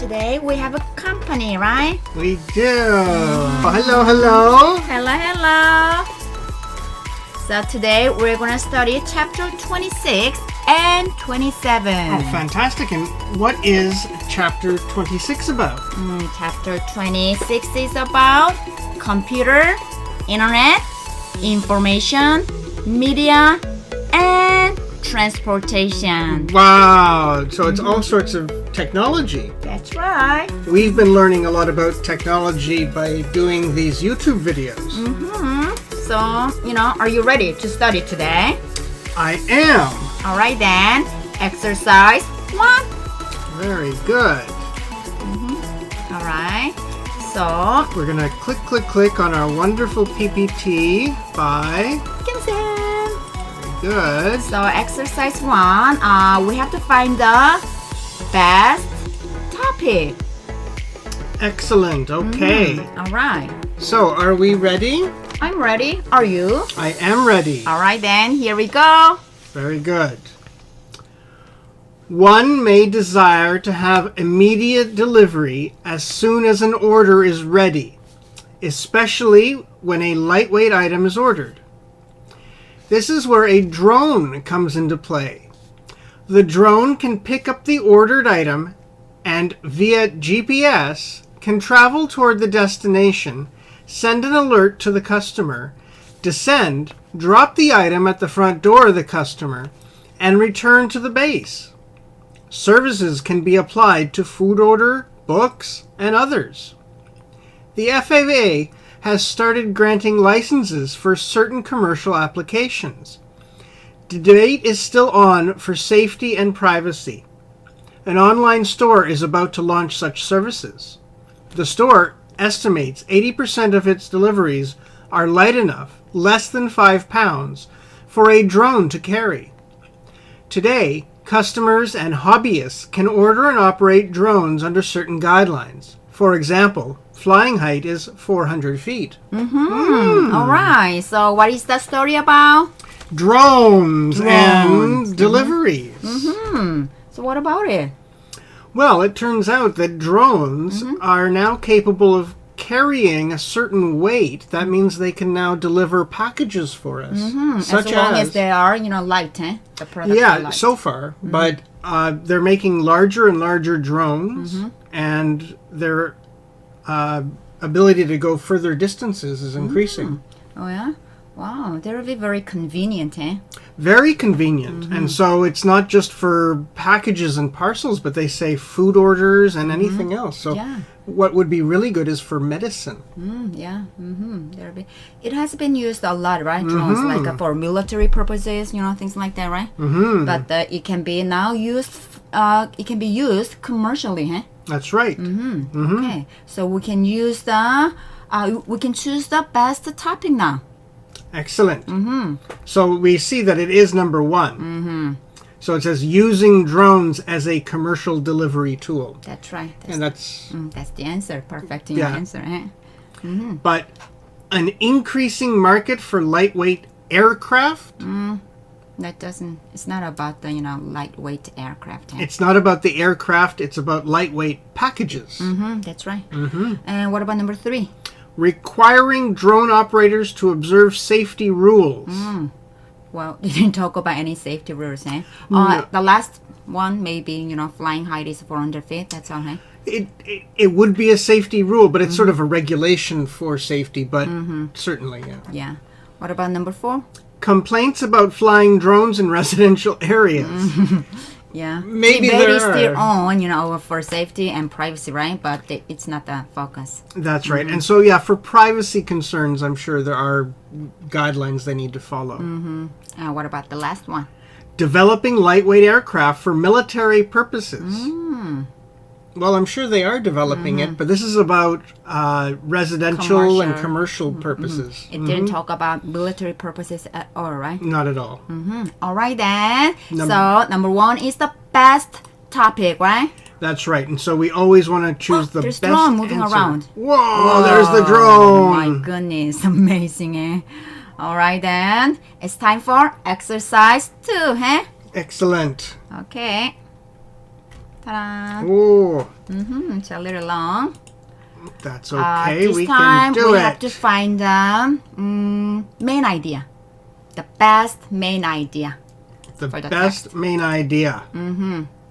today we have a company, right? We do. Oh, hello. Hello. So today we're going to study chapter 26 and 27. Oh, fantastic. And what is chapter 26 about? Chapter 26 is about computer, internet, information, media, and transportation. Wow. So it's all sorts of technology. That's right. We've been learning a lot about technology by doing these YouTube videos. So, are you ready to study today? I am. All right then. Exercise 1. Very good. All right. So, We're going to click on our wonderful PPT by... Kim-san. Very good. So, exercise 1, we have to find the best topic. Excellent. Okay. All right. So, are we ready? I'm ready. Are you? I am ready. All right then. Here we go. Very good. One may desire to have immediate delivery as soon as an order is ready, especially when a lightweight item is ordered. This is where a drone comes into play. The drone can pick up the ordered item and, via GPS, can travel toward the destination, send an alert to the customer, descend, drop the item at the front door of the customer, and return to the base. Services can be applied to food order, books, and others. The FAA has started granting licenses for certain commercial applications. The debate is still on for safety and privacy. An online store is about to launch such services. The store estimates 80% of its deliveries are light enough, less than 5 pounds, for a drone to carry. Today, customers and hobbyists can order and operate drones under certain guidelines. For example, flying height is 400 feet. All right. So, what is the story about? Drones. And deliveries. So, what about it? Well, it turns out that drones are now capable of carrying a certain weight. That means they can now deliver packages for us. As long as they are, light, eh? The product Yeah, are light. so far. But they're making larger and larger drones, and their ability to go further distances is increasing. Oh, yeah? Wow, that would be very convenient, eh? Very convenient. And so it's not just for packages and parcels, but they say food orders and anything else. So what would be really good is for medicine. It has been used a lot, right? Drones, like for military purposes, things like that, right? But it can be now used. It can be used commercially, huh? That's right. Okay, so we can use we can choose the best topic now. Excellent. So we see that it is number 1. So it says using drones as a commercial delivery tool. That's right. And that's the answer. Perfect answer. Eh? But an increasing market for lightweight aircraft? It's not about the, lightweight aircraft. Eh? It's not about the aircraft, it's about lightweight packages. That's right. And what about number 3? Requiring drone operators to observe safety rules. Well, you didn't talk about any safety rules, eh? No. The last one, maybe, flying height is 400 feet. That's all, eh? It would be a safety rule, but it's sort of a regulation for safety, but certainly, yeah. Yeah. What about number 4? Complaints about flying drones in residential areas. Yeah. Maybe debate there is still are. on, for safety and privacy, right? But it's not the focus. That's right. And so, yeah, for privacy concerns, I'm sure there are guidelines they need to follow. What about the last one? Developing lightweight aircraft for military purposes. Well, I'm sure they are developing it, but this is about residential and commercial purposes. It didn't talk about military purposes at all, right? Not at all. All right, then. So, number 1 is the best topic, right? That's right. And so we always want to choose the there's best drone moving answer. around. Whoa, there's the Oh, drone. my goodness. Amazing, eh? All right, then. It's time for exercise 2, huh? Excellent. Okay. Ta-da. Oh, It's a little long. that's okay. This We time can do we it. have to find the main idea. The best main idea. The for the best main idea.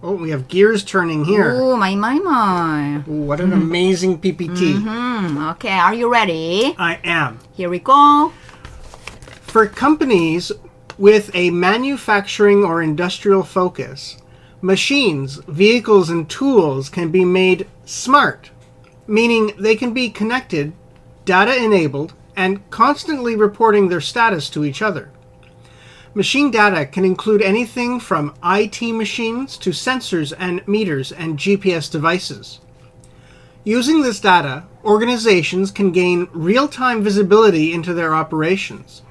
Oh, we have gears turning here. Oh, my. Ooh, what an amazing PPT. Okay, are you ready? I am. Here we go. For companies with a manufacturing or industrial focus, machines, vehicles, and tools can be made smart, meaning they can be connected, data-enabled, and constantly reporting their status to each other. Machine data can include anything from IT machines to sensors and meters and GPS devices. Using this data, organizations can gain real-time visibility into their operations.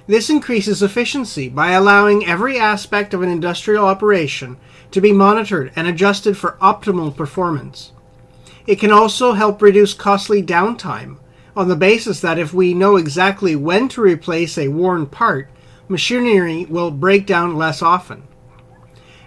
This increases efficiency by allowing every aspect of an industrial operation to be monitored and adjusted for optimal performance. It can also help reduce costly downtime on the basis that if we know exactly when to replace a worn part, machinery will break down less often.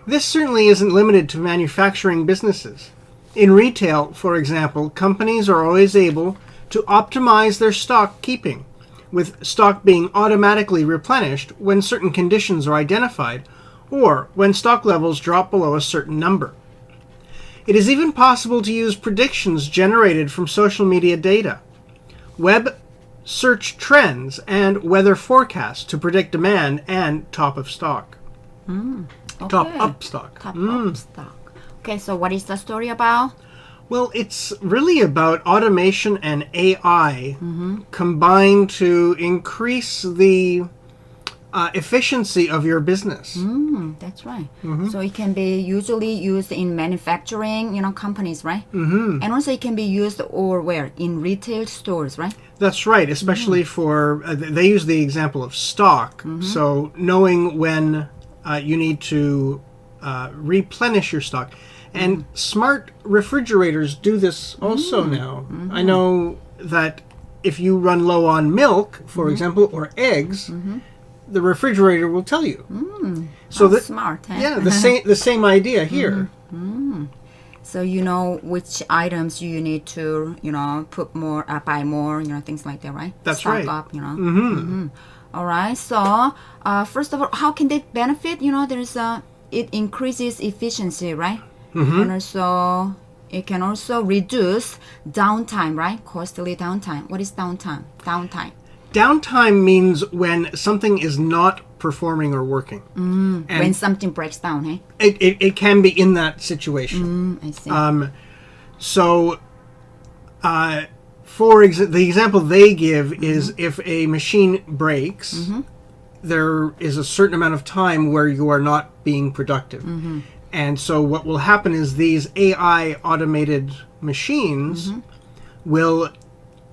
This certainly isn't limited to manufacturing businesses. In retail, for example, companies are always able to optimize their stock keeping, with stock being automatically replenished when certain conditions are identified or when stock levels drop below a certain number. It is even possible to use predictions generated from social media data, web search trends, and weather forecasts to predict demand and top of stock. Okay. Top up stock. Top up stock. Okay, so what is the story about? Well, it's really about automation and AI combined to increase the efficiency of your business. That's right. So it can be usually used in manufacturing, companies, right? And also it can be used or where? In retail stores, right? That's right, especially for, they use the example of stock. So knowing when you need to replenish your stock. And smart refrigerators do this also now. I know that if you run low on milk, for example, or eggs, the refrigerator will tell you. So That's smart, eh? yeah, the same idea here. So you know which items you need to, put more, buy more, things like that, right? That's Stock right. up, All right. So first of all, how can they benefit? It increases efficiency, right? And also it can also reduce downtime, right? Costly downtime. What is downtime? Downtime means when something is not performing or working. And When something breaks down, hey? it can be in that situation. I see. So, the example they give is if a machine breaks, there is a certain amount of time where you are not being productive. And so what will happen is these AI automated machines will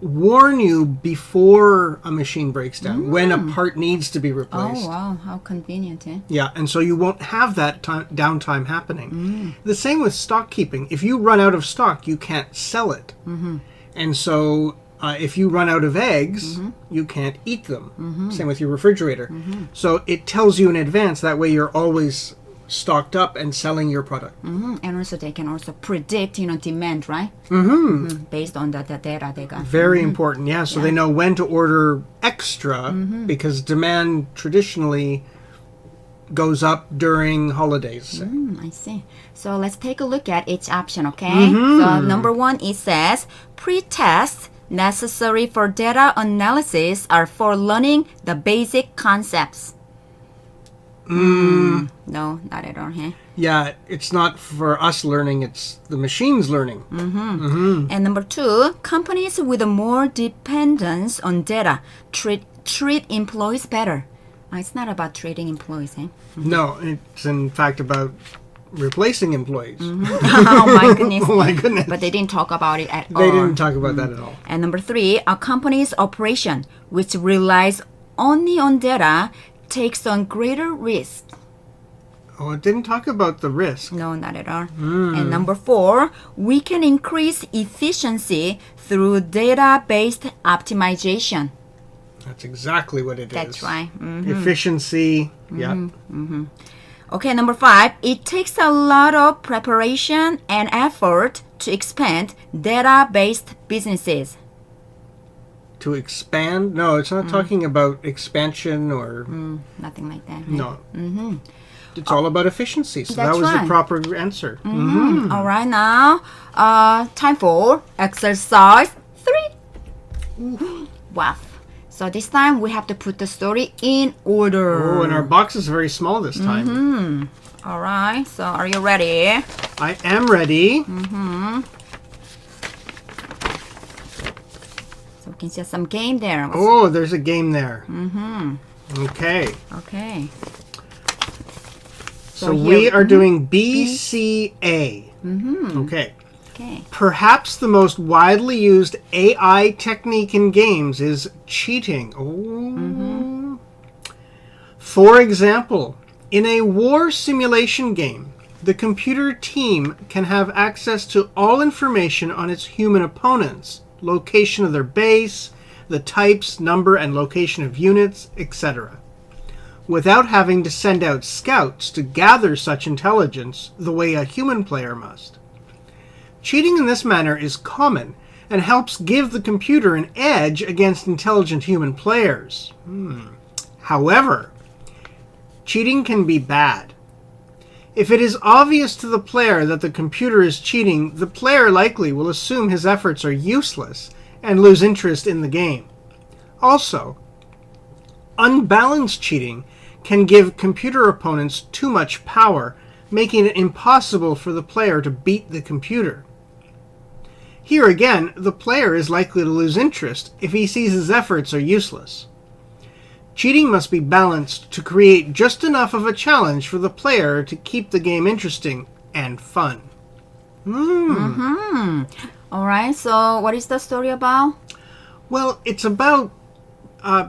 warn you before a machine breaks down, when a part needs to be replaced. Oh, wow. How convenient, eh? Yeah, and so you won't have that downtime happening. The same with stock keeping. If you run out of stock, you can't sell it. And so if you run out of eggs, you can't eat them. Same with your refrigerator. So it tells you in advance. That way you're always stocked up and selling your product. And also they can also predict, demand, right? Based on the data they got. Very important, yeah. So they know when to order extra because demand traditionally goes up during holidays. I see. So let's take a look at each option, okay? So number one, it says pre-tests necessary for data analysis are for learning the basic concepts. No, not at all, huh? Yeah, it's not for us learning, it's the machines learning. And number two, companies with more dependence on data treat employees better. It's not about treating employees, eh? No, it's in fact about replacing employees. Oh my goodness. Oh my goodness. But they didn't talk about it at all. They didn't talk about that at all. And number three, a company's operation, which relies only on data, takes on greater risk. Oh, it didn't talk about the risk. No, not at all. And number four, we can increase efficiency through data-based optimization. That's exactly what it is. That's right. Efficiency, yeah. Okay, number 5. It takes a lot of preparation and effort to expand data-based businesses. To expand? No, it's not talking about expansion or... Nothing like that. No. It's all about efficiency. So that That's was right. the proper answer. All right, now time for exercise 3. Wow. So this time we have to put the story in order. Oh, and our box is very small this time. All right, so are you ready? I am ready. So we can see some game there. Oh, there's a game there. Okay. Okay. So here- we are doing BCA. Okay. Okay. Perhaps the most widely used AI technique in games is cheating. Oh. For example, in a war simulation game, the computer team can have access to all information on its human opponents, location of their base, the types, number, and location of units, etc., without having to send out scouts to gather such intelligence the way a human player must. Cheating in this manner is common and helps give the computer an edge against intelligent human players. However, cheating can be bad. If it is obvious to the player that the computer is cheating, the player likely will assume his efforts are useless and lose interest in the game. Also, unbalanced cheating can give computer opponents too much power, making it impossible for the player to beat the computer. Here again, the player is likely to lose interest if he sees his efforts are useless. Cheating must be balanced to create just enough of a challenge for the player to keep the game interesting and fun. All right, so what is the story about? Well, it's about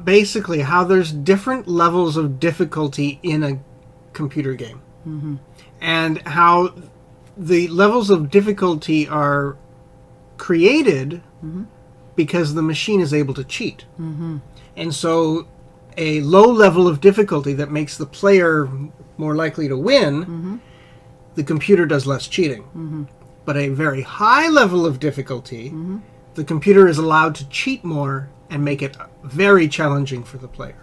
basically how there's different levels of difficulty in a computer game. And how the levels of difficulty are created because the machine is able to cheat. And so a low level of difficulty that makes the player more likely to win, the computer does less cheating. But a very high level of difficulty, the computer is allowed to cheat more and make it very challenging for the player.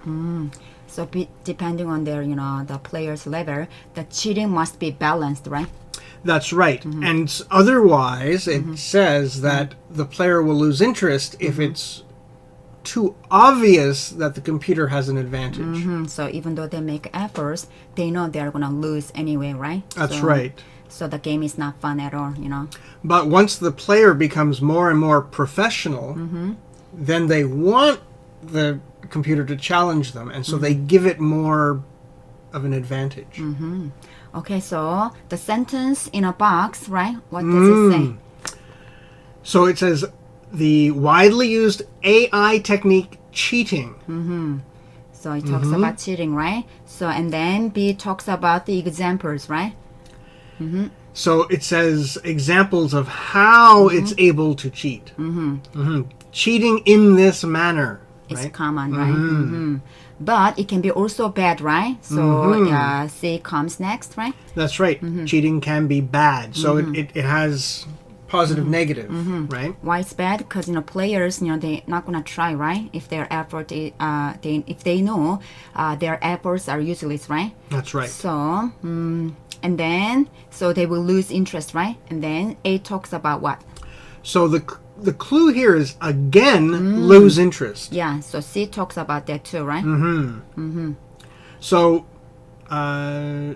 So depending on their, the player's level, the cheating must be balanced, right? That's right. And otherwise, it says that the player will lose interest if it's too obvious that the computer has an advantage. So even though they make efforts, they know they're going to lose anyway, right? That's So- right. So the game is not fun at all, But once the player becomes more and more professional, then they want the computer to challenge them, and so they give it more of an advantage. Okay, so the sentence in a box, right? What does it say? So it says, the widely used AI technique cheating. So it talks about cheating, right? So, and then B talks about the examples, right? So it says examples of how it's able to cheat. Cheating in this manner. It's Right? common, right? But it can be also bad, right? So C comes next, right? That's right. Cheating can be bad. So it has positive, negative, right? Why it's bad? Because players, they're not gonna try, right? If their effort, if they know their efforts are useless, right? That's right. So, and then they will lose interest, right? And then A talks about what? So the clue here is again lose interest. Yeah. So C talks about that too, right? So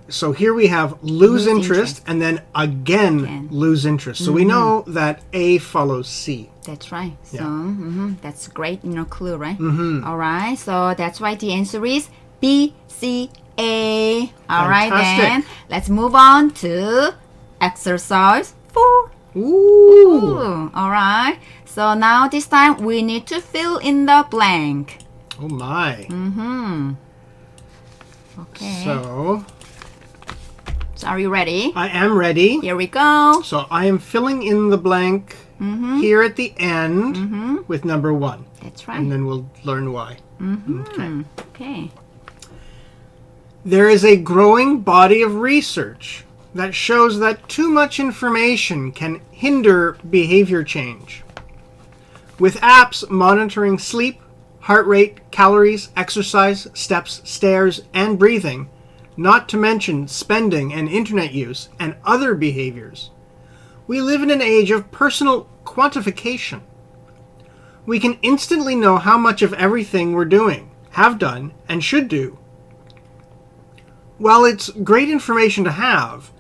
so here we have lose interest and then again lose interest. So we know that A follows C. That's right. So Yeah. that's great, clue, right? All right. So that's why the answer is B, C, A. All right, Fantastic. then let's move on to exercise 4. Ooh. All right. So now this time we need to fill in the blank. Oh my. Okay. So So are you ready? I am ready. Here we go. So I am filling in the blank here at the end with number 1. That's right. And then we'll learn why. Okay. Okay. There is a growing body of research that shows that too much information can hinder behavior change. With apps monitoring sleep, heart rate, calories, exercise, steps, stairs, and breathing, not to mention spending and internet use and other behaviors, we live in an age of personal quantification. We can instantly know how much of everything we're doing, have done, and should do. While it's great information to have,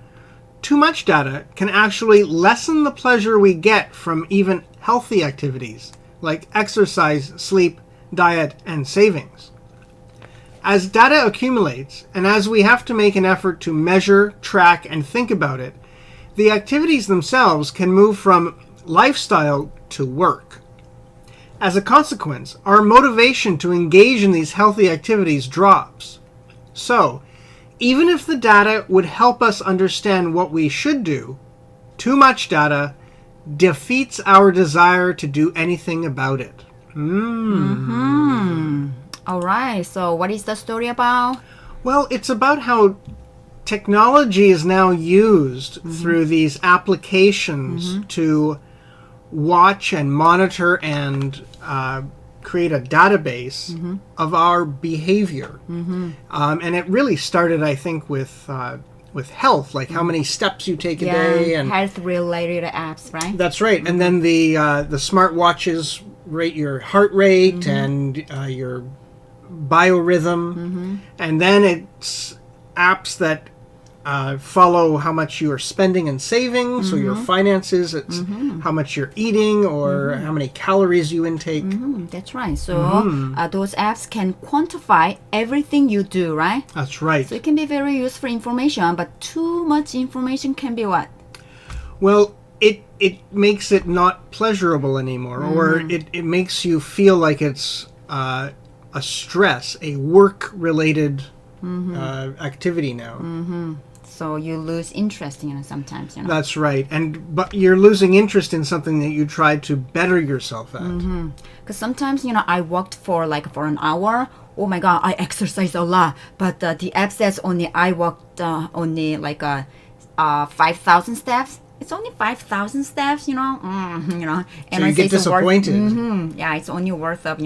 too much data can actually lessen the pleasure we get from even healthy activities like exercise, sleep, diet, and savings. As data accumulates, and as we have to make an effort to measure, track, and think about it, the activities themselves can move from lifestyle to work. As a consequence, our motivation to engage in these healthy activities drops. So, even if the data would help us understand what we should do, too much data defeats our desire to do anything about it. All right, so what is the story about? Well, it's about how technology is now used through these applications to watch and monitor and create a database of our behavior. And it really started, I think, with health, like how many steps you take a day. And health-related apps, right? that's right. And then the smart watches rate your heart rate and your biorhythm. And then it's apps that follow how much you are spending and saving, so your finances, it's how much you're eating or how many calories you intake. That's right. So those apps can quantify everything you do, right? That's right. So it can be very useful information, but too much information can be what? Well, it makes it not pleasurable anymore, or it makes you feel like it's a stress, a work-related activity now. So you lose interest in it sometimes, you know. That's right. But you're losing interest in something that you tried to better yourself at. Because sometimes, you know, I walked for an hour. Oh my God, I exercised a lot. But the app says I walked only 5,000 steps. It's only 5,000 steps, you know. And So you get disappointed. Yeah, it's only worth of,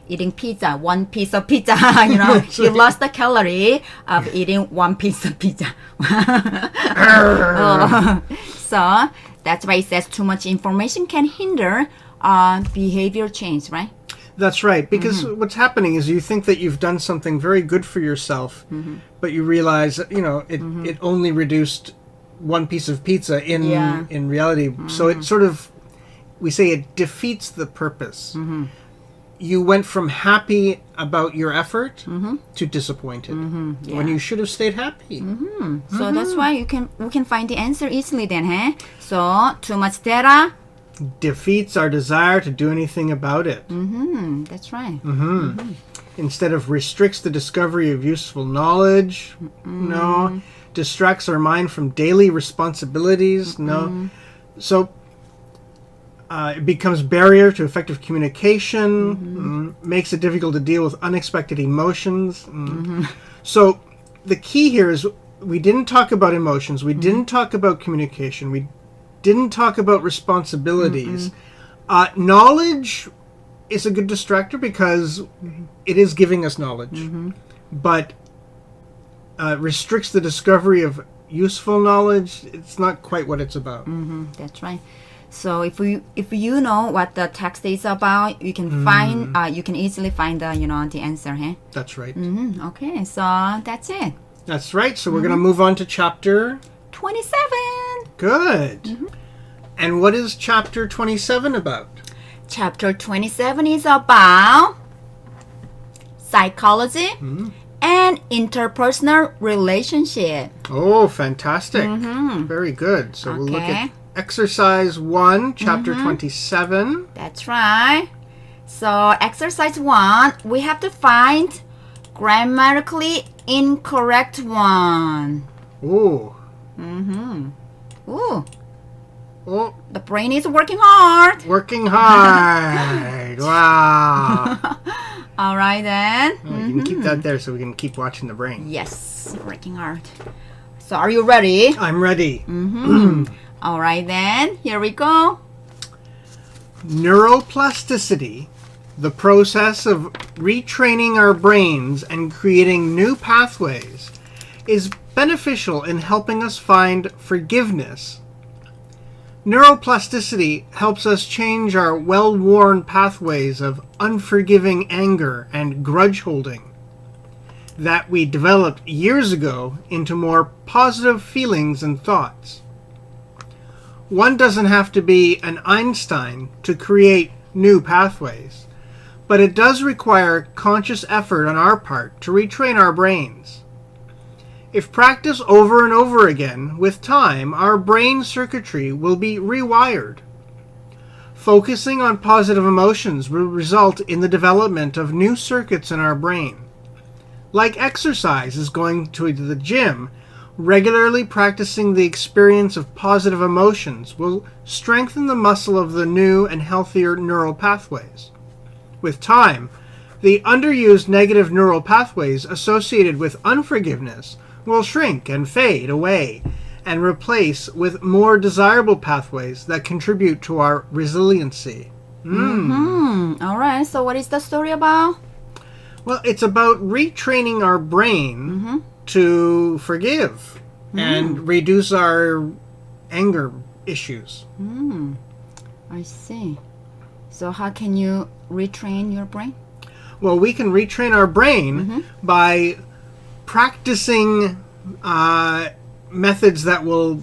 eating pizza, one piece of pizza, you know. You lost the calorie of eating one piece of pizza. So that's why it says too much information can hinder behavior change, right? That's right. Because what's happening is you think that you've done something very good for yourself, but you realize, it only reduced one piece of pizza in reality. So it sort of, we say it defeats the purpose. You went from happy about your effort to disappointed when you should have stayed happy. So that's why we can find the answer easily then, huh? So too much data defeats our desire to do anything about it. That's right. Instead of restricts the discovery of useful knowledge. No. Distracts our mind from daily responsibilities. No. So it becomes barrier to effective communication. Makes it difficult to deal with unexpected emotions. So the key here is we didn't talk about emotions. We didn't talk about communication. We didn't talk about responsibilities. Knowledge is a good distractor because it is giving us knowledge. But restricts the discovery of useful knowledge. It's not quite what it's about. That's right. So if you know what the text is about, you can find you can easily find the the answer, huh? That's right. Okay, so that's it. That's right. So we're going to move on to chapter 27. Good. And what is chapter 27 about? Chapter 27 is about psychology and interpersonal relationship. Oh, fantastic. Very good. So we'll look at exercise 1, chapter 27. That's right. So exercise 1, we have to find grammatically incorrect one. Ooh. Ooh. Oh, The brain is working hard. working hard. Wow. All right then. Oh, you can keep that there so we can keep watching the brain. Yes, working hard. So are you ready? I'm ready. All right then. Here we go. Neuroplasticity, the process of retraining our brains and creating new pathways, is beneficial in helping us find forgiveness. Neuroplasticity helps us change our well-worn pathways of unforgiving anger and grudge holding that we developed years ago into more positive feelings and thoughts. One doesn't have to be an Einstein to create new pathways, but it does require conscious effort on our part to retrain our brains. If practiced over and over again, with time, our brain circuitry will be rewired. Focusing on positive emotions will result in the development of new circuits in our brain. Like exercise is going to the gym, regularly practicing the experience of positive emotions will strengthen the muscle of the new and healthier neural pathways. With time, the underused negative neural pathways associated with unforgiveness will shrink and fade away and replace with more desirable pathways that contribute to our resiliency. All right. So what is the story about? Well, it's about retraining our brain to forgive and reduce our anger issues. I see. So how can you retrain your brain? Well, we can retrain our brain by practicing methods that will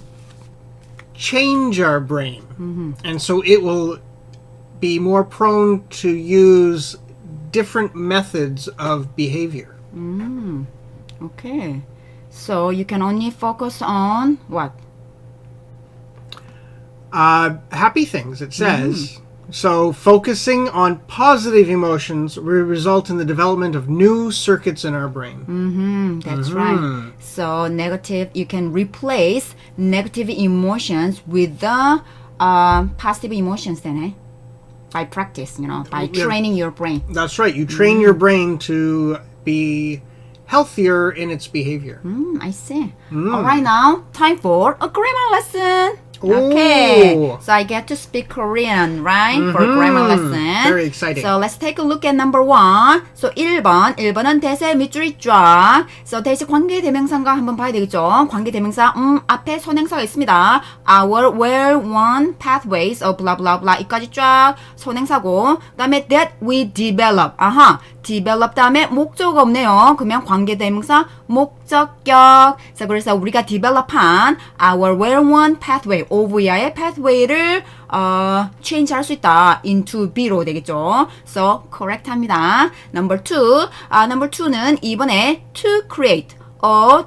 change our brain. And so it will be more prone to use different methods of behavior. Okay. So you can only focus on what? Happy things, it says. So focusing on positive emotions will result in the development of new circuits in our brain. That's right. So negative, you can replace negative emotions with the positive emotions then, eh? By practice, by training your brain. That's right. You train your brain to be healthier in its behavior. I see. All right, now time for a grammar lesson. Okay, so I get to speak Korean, right? For grammar lesson. Very exciting. So let's take a look at number 1. So 1번은 대세 밑줄이 쫙. So 대시 관계 대명사인가 한번 봐야 되겠죠. 관계 대명사 앞에 선행사가 있습니다. Our well-worn pathways of blah blah blah 이까지 쫙 선행사고, 그다음에 that we develop. develop 다음에 목적어가 없네요. 그러면 관계 대명사 목적격. 자, 그래서 우리가 develop한 our well-worn pathway, OVI의 pathway를 change 할 수 있다. into B로 되겠죠. So, correct 합니다. Number 2. number 2는 2번에 to create.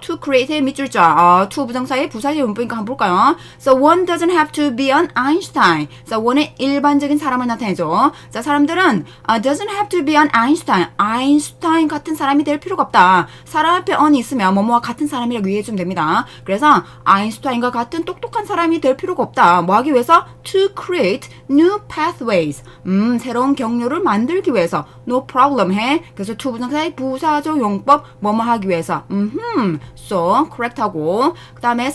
to create의 밑줄자. to 부정사의 부사의 문법인가 한번 볼까요? So, one doesn't have to be an Einstein. So, one은 일반적인 사람을 나타내죠. 자, 사람들은 doesn't have to be an Einstein. 아인슈타인 같은 사람이 될 필요가 없다. 사람 앞에 on이 있으면 뭐뭐와 같은 사람이라고 이해해주면 됩니다. 그래서 아인슈타인과 같은 똑똑한 사람이 될 필요가 없다. 뭐 하기 위해서? To create new pathways. 새로운 경로를 만들기 위해서. No problem 해. 그래서 to 부정사의 부사적 용법 뭐뭐 하기 위해서. So, correct 하고. 그 다음에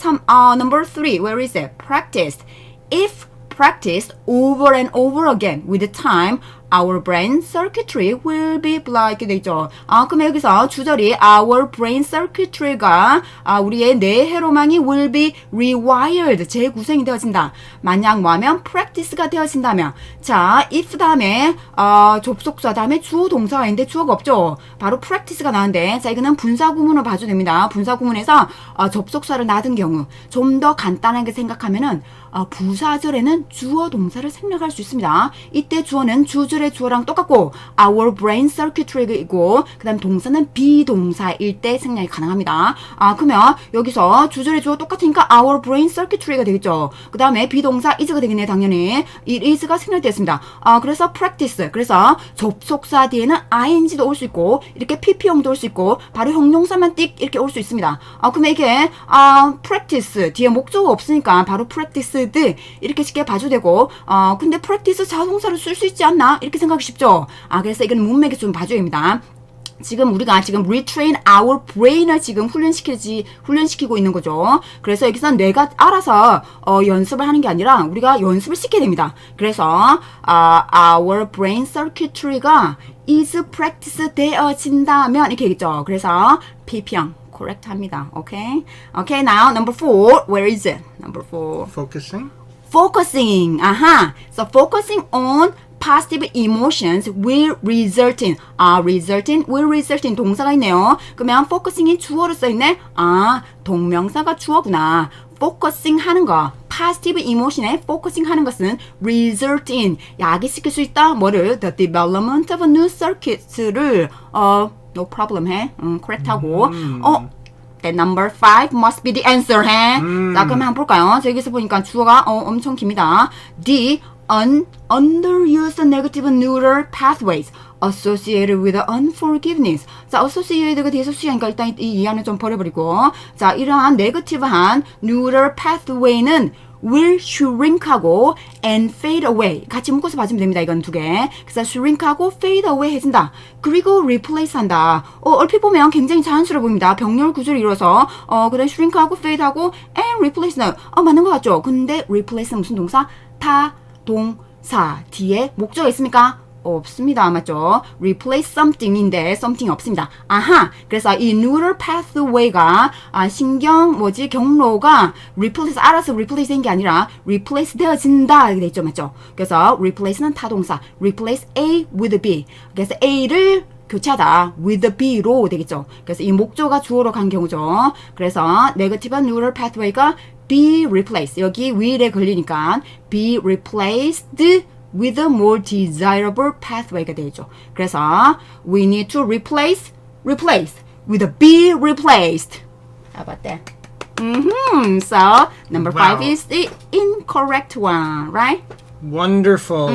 number 3. Where is it? Practiced. If practiced over and over again with time, our brain circuitry will be blah 이렇게 되죠. 그럼 여기서 주절이 our brain circuitry가 우리의 뇌회로망이 will be rewired 재구성이 되어진다. 만약 뭐하면 practice가 되어진다면, 자, if 다음에 접속사 다음에 주어 동사가 있는데 주어가 없죠. 바로 practice가 나오는데, 자, 이거는 분사구문을 봐도 됩니다. 분사구문에서 접속사를 놔둔 경우 좀 더 간단하게 생각하면은 부사절에는 주어 동사를 생략할 수 있습니다. 이때 주어는 주절의 주어랑 똑같고 our brain circuitry이고, 그 다음 동사는 비동사일 때 생략이 가능합니다. 그러면 여기서 주절의 주어 똑같으니까 our brain circuitry가 되겠죠. 그 다음에 비동사 is가 되겠네. 당연히 it is가 생략되었습니다. 그래서 practice, 그래서 접속사 뒤에는 ing도 올 수 있고 이렇게 pp형도 올 수 있고 바로 형용사만 띡 이렇게 올 수 있습니다. 그러면 이게 practice 뒤에 목적어가 없으니까 바로 practiced 이렇게 쉽게 봐도 되고, 근데 practice 자동사를 쓸 수 있지 않나? 이렇게 생각하기 쉽죠? 그래서 이건 문맥에 좀 봐줘야 됩니다. 지금 우리가 지금 retrain our brain을 지금 훈련시키고 있는 거죠. 그래서 여기서 뇌가 알아서 연습을 하는 게 아니라 우리가 연습을 시켜야 됩니다. 그래서 our brain circuitry가 is practice 되어진다면 이렇게 얘기했죠. 그래서 P평 correct 합니다. Okay? Okay, now number 4. Where is it? Number 4. Focusing. Focusing. So focusing on positive emotions will result in will result in 동사가 있네요. 그러면 focusing이 주어로 써있네. 동명사가 주어구나. focusing 하는 거, positive emotion에 focusing 하는 것은 result in 야기시킬 수 있다. 뭐를? The development of new circuits를 no problem 해. correct 하고 Then number 5 must be the answer 해. 자, 그럼 한번 볼까요? 자, 여기서 보니까 주어가 엄청 깁니다. The underused negative neural pathways associated with unforgiveness. 자, associated가 디소시하니까 일단 이 이하는 좀 버려버리고. 자, 이러한 네거티브한 neural pathway는 will shrink하고 and fade away. 같이 묶어서 봐주면 됩니다. 이건 두 개. 그래서 shrink하고 fade away 해준다. 그리고 replace 한다. 얼핏 보면 굉장히 자연스러워 보입니다. 병렬 구조를 이뤄서 그 다음에 shrink하고 fade하고 and replace는 맞는 것 같죠? 근데 replace는 무슨 동사? 동사 뒤에 목적어 있습니까? 없습니다. 맞죠? replace something인데 something 없습니다. 그래서 이 neural pathway가 경로가 replace 알아서 replace 된 게 아니라 replace 되어진다 이렇게 돼 있죠. 맞죠? 그래서 replace는 타동사 replace A with B. 그래서 A를 교체하다 with B로 되겠죠. 그래서 이 목조가 주어로 간 경우죠. 그래서 네거티브한 neural pathway가 be replaced. 여기 will에 걸리니까 be replaced with a more desirable pathway가 되죠. 그래서 we need to replace with a be replaced. How about that? So number 5 is the incorrect one, right? Wonderful.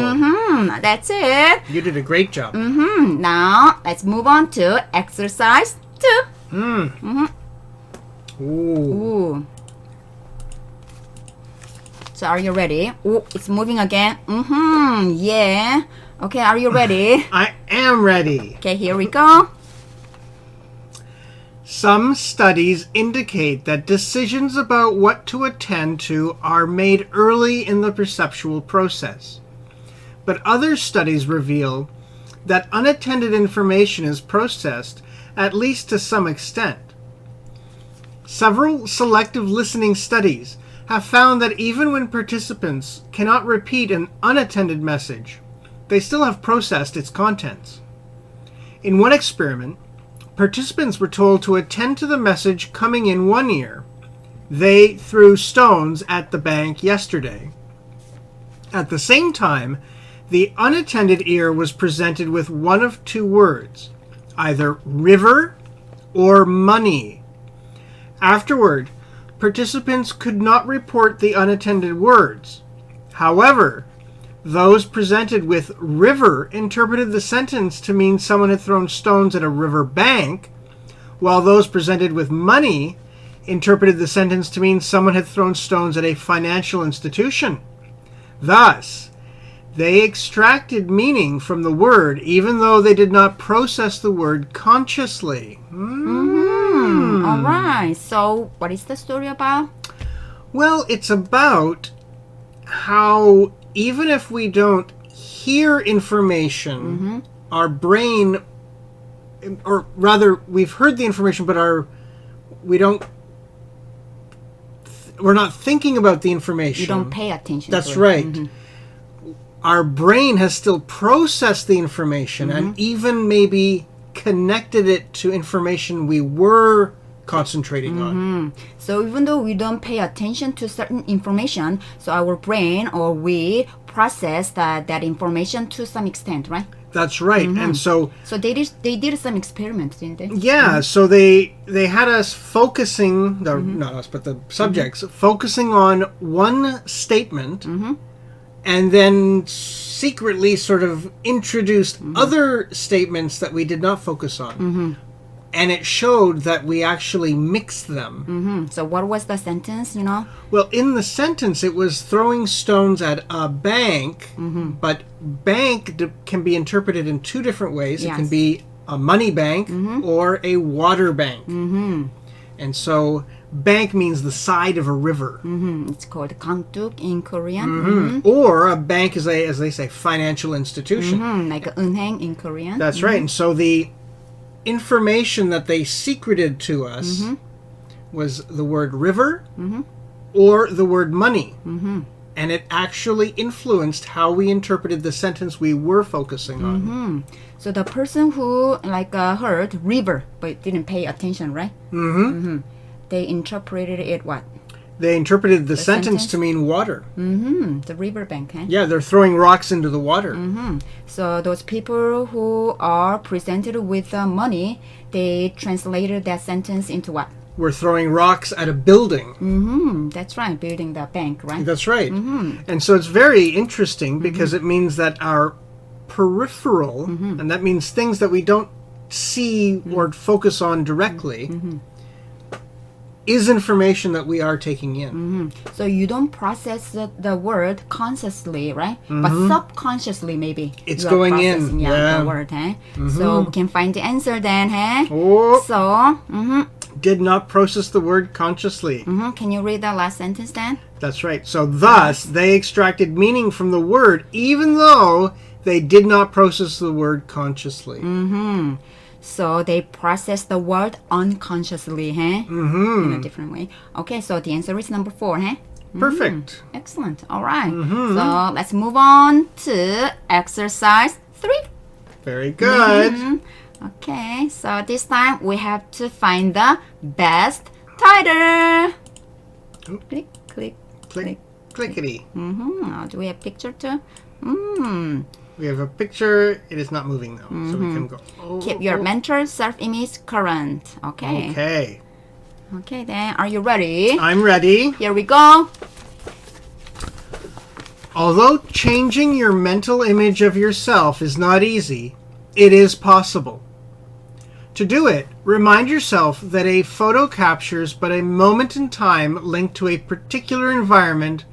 That's it. You did a great job. Now let's move on to exercise 2. Ooh. So are you ready? It's moving again. Yeah. Okay, are you ready? I am ready. Okay, here we go. Some studies indicate that decisions about what to attend to are made early in the perceptual process. But other studies reveal that unattended information is processed, at least to some extent. Several selective listening studies have found that even when participants cannot repeat an unattended message, they still have processed its contents. In one experiment, participants were told to attend to the message coming in one ear. They threw stones at the bank yesterday. At the same time, the unattended ear was presented with one of two words, either river or money. Afterward, participants could not report the unattended words. However, those presented with river interpreted the sentence to mean someone had thrown stones at a river bank, while those presented with money interpreted the sentence to mean someone had thrown stones at a financial institution. Thus, they extracted meaning from the word even though they did not process the word consciously. All right. So, what is the story about? Well, it's about how even if we don't hear information, our brain, or rather, we've heard the information, but we're not thinking about the information. You don't pay attention. That's to right. It. Our brain has still processed the information and even maybe connected it to information we were concentrating on. So even though we don't pay attention to certain information, so our brain or we process that information to some extent, right? That's right. And so they did some experiments, didn't they? yeah, so they had us focusing, not us, but the subjects, focusing on one statement and then secretly sort of introduced other statements that we did not focus on. And it showed that we actually mixed them. So what was the sentence, you know? Well, in the sentence, it was throwing stones at a bank, but bank can be interpreted in two different ways. Yes. It can be a money bank or a water bank. And so bank means the side of a river. It's called 강둑 in Korean. Or a bank is, as they say, financial institution. Like 은행 in Korean. That's right. And so the information that they secreted to us was the word river or the word money. And it actually influenced how we interpreted the sentence we were focusing on. So the person who heard river but didn't pay attention, right? They interpreted it what? They interpreted the sentence sentence? to mean water. The river bank, eh? Yeah, they're throwing rocks into the water. So those people who are presented with money, they translated that sentence into what? We're throwing rocks at a building. That's right, building the bank, right? That's right. And so it's very interesting because it means that our peripheral, and that means things that we don't see or focus on directly, is information that we are taking in. So you don't process the word consciously, right? But subconsciously, maybe. It's you are going in, processing, yeah. the word, eh? So we can find the answer then, eh? Oh, So, did not process the word consciously. can you read that last sentence then? That's right. So thus, they extracted meaning from the word, even though they did not process the word consciously. So they process the word unconsciously, eh? In a different way. Okay, so the answer is number 4, eh? Perfect. Excellent. All right. So let's move on to exercise 3. Very good. Okay, so this time we have to find the best title. Oop. Click, click, Click, clickety. Do we have picture too? We have a picture. It is not moving though, so we can go. Keep your mental self-image current. Okay. Okay. Okay, then are you ready? I'm ready. Here we go. Although changing your mental image of yourself is not easy, it is possible. To do it, remind yourself that a photo captures but a moment in time linked to a particular environment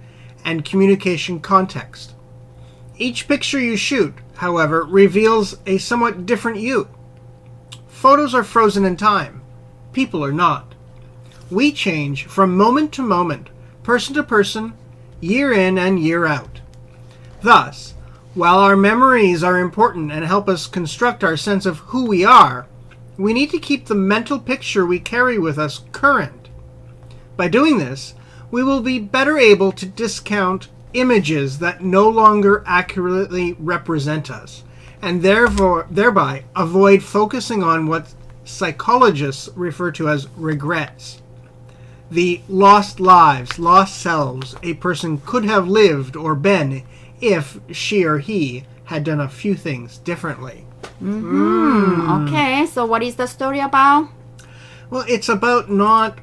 and communication context. Each picture you shoot, however, reveals a somewhat different you. Photos are frozen in time. People are not. We change from moment to moment, person to person, year in and year out. Thus, while our memories are important and help us construct our sense of who we are, we need to keep the mental picture we carry with us current. By doing this, we will be better able to discount images that no longer accurately represent us, and thereby avoid focusing on what psychologists refer to as regrets. The lost lives, lost selves a person could have lived or been if she or he had done a few things differently. Okay, so what is the story about? Well, it's about not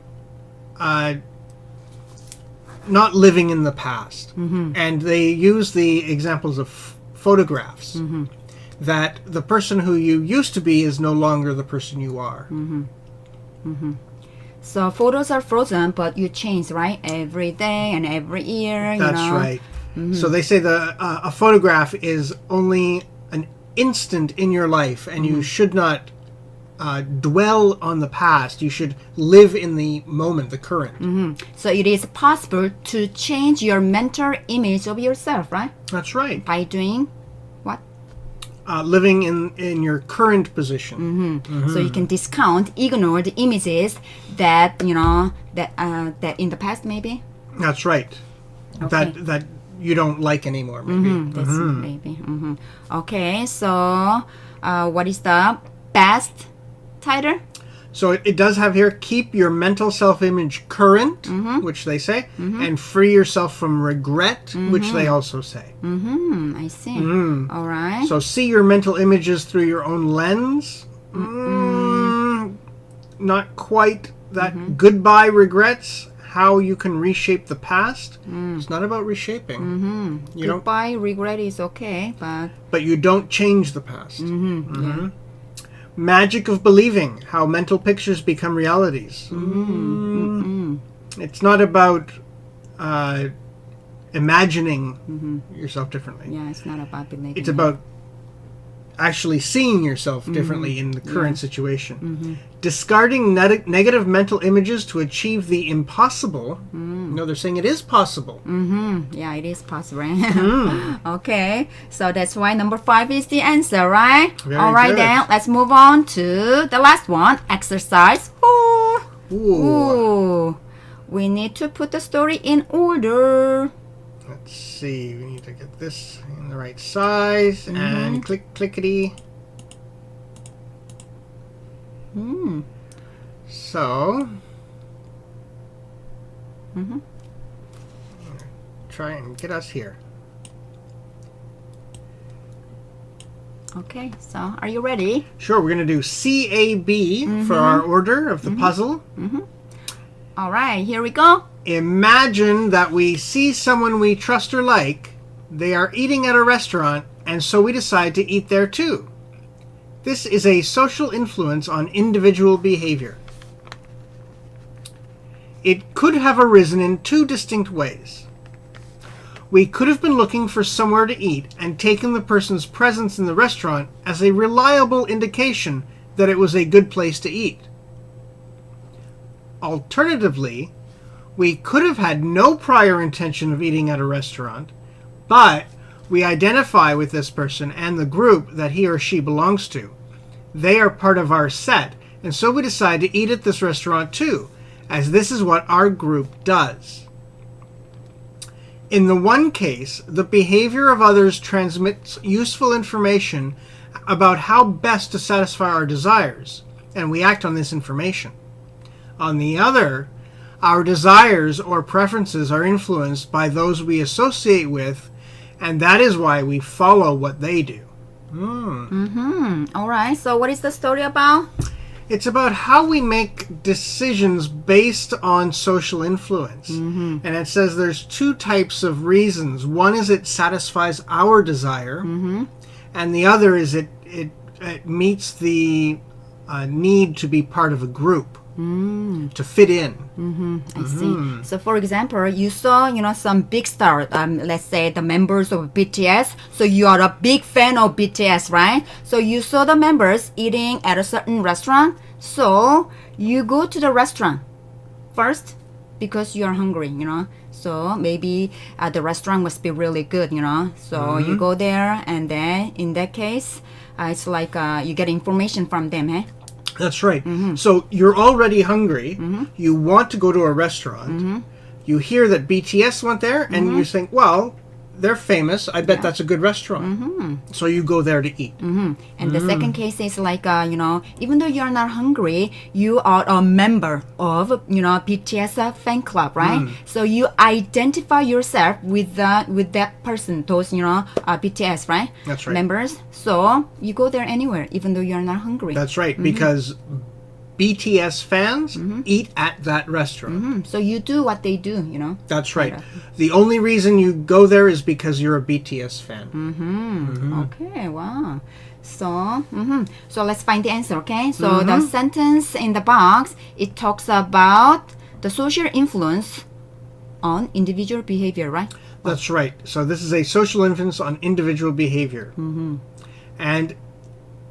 living in the past. And they use the examples of photographs, that the person who you used to be is no longer the person you are. So photos are frozen, but you change, right? Every day and every year. That's you know? right. So they say a photograph is only an instant in your life, and you should not dwell on the past. You should live in the moment, the current. So it is possible to change your mental image of yourself, right? That's right. By doing what? Living in your current position. So you can discount, ignore the images that that in the past maybe. That's right. Okay. That you don't like anymore, maybe. That's maybe. Okay, so what is the best title? So it does have here, keep your mental self-image current, which they say, and free yourself from regret, which they also say. I see. All right. So see your mental images through your own lens. Not quite that. Goodbye regrets, how you can reshape the past. It's not about reshaping. Goodbye regret is okay, but But you don't change the past. yeah. Magic of believing, how mental pictures become realities. It's not about imagining yourself differently. Yeah, it's not about believing. It's about actually seeing yourself differently in the current situation. Discarding negative mental images to achieve the impossible. No, they're saying it is possible. Yeah, it is possible. Okay, so that's why number 5 is the answer, right? Very All right, good. then let's move on to the last one, exercise 4. Ooh. We need to put the story in order. Let's see, we need to get this in the right size and clickety. So, try and get us here. Okay, so are you ready? Sure, we're going to do CAB for our order of the puzzle. All right, here we go. Imagine that we see someone we trust or like. They are eating at a restaurant, and so we decide to eat there too. This is a social influence on individual behavior. It could have arisen in 2 distinct ways. We could have been looking for somewhere to eat and taken the person's presence in the restaurant as a reliable indication that it was a good place to eat. Alternatively, we could have had no prior intention of eating at a restaurant, but we identify with this person and the group that he or she belongs to. They are part of our set, and so we decide to eat at this restaurant too, as this is what our group does. In the one case, the behavior of others transmits useful information about how best to satisfy our desires, and we act on this information. On the other, our desires or preferences are influenced by those we associate with, and that is why we follow what they do. All right, so what is the story about? It's about how we make decisions based on social influence. And it says there's 2 types of reasons. One is it satisfies our desire, and the other is it meets the need to be part of a group, to fit in. I see. So for example, you saw, some big stars, let's say the members of BTS. So you are a big fan of BTS, right? So you saw the members eating at a certain restaurant. So you go to the restaurant first because you are hungry, So maybe the restaurant must be really good, So you go there, and then in that case, it's like you get information from them, eh? That's right. So you're already hungry. You want to go to a restaurant. You hear that BTS went there, and you think, well, they're famous. I bet that's a good restaurant. So you go there to eat. And the second case is like, even though you're not hungry, you are a member of, BTS fan club, right? So you identify yourself with that person, those, BTS, right? That's right. Members. So you go there anywhere, even though you're not hungry. That's right, because BTS fans eat at that restaurant. So you do what they do, That's right. The only reason you go there is because you're a BTS fan. Okay, wow. So let's find the answer, okay? So the sentence in the box, it talks about the social influence on individual behavior, right? That's right. So this is a social influence on individual behavior. And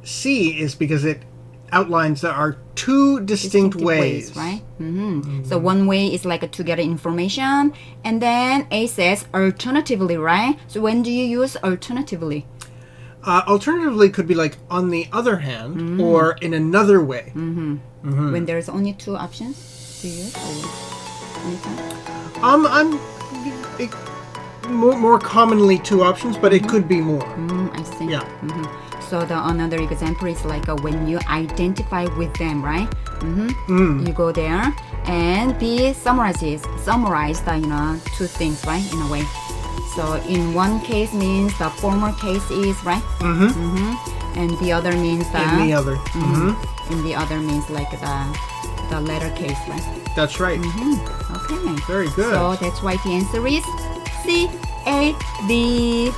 C is because it outlines there are 2 distinct ways. Right? So one way is like to get information, and then A says alternatively, right? So when do you use alternatively? Alternatively could be like on the other hand, or in another way. When there's only 2 options to use? More commonly 2 options, but it could be more. I see. Yeah. So the another example is like when you identify with them, right? You go there, and B summarize the 2 things, right? In a way. So in one case means the former case is right, and the other means the In the other. in the other means like the latter case, right? That's right. Okay. Very good. So that's why the answer is C A D.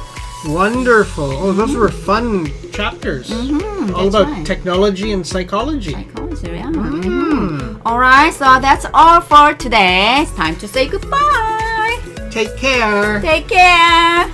Wonderful. Oh, those were fun chapters. All that's about right. technology and psychology. Psychology, yeah. Alright, so that's all for today. It's time to say goodbye. Take care. Take care.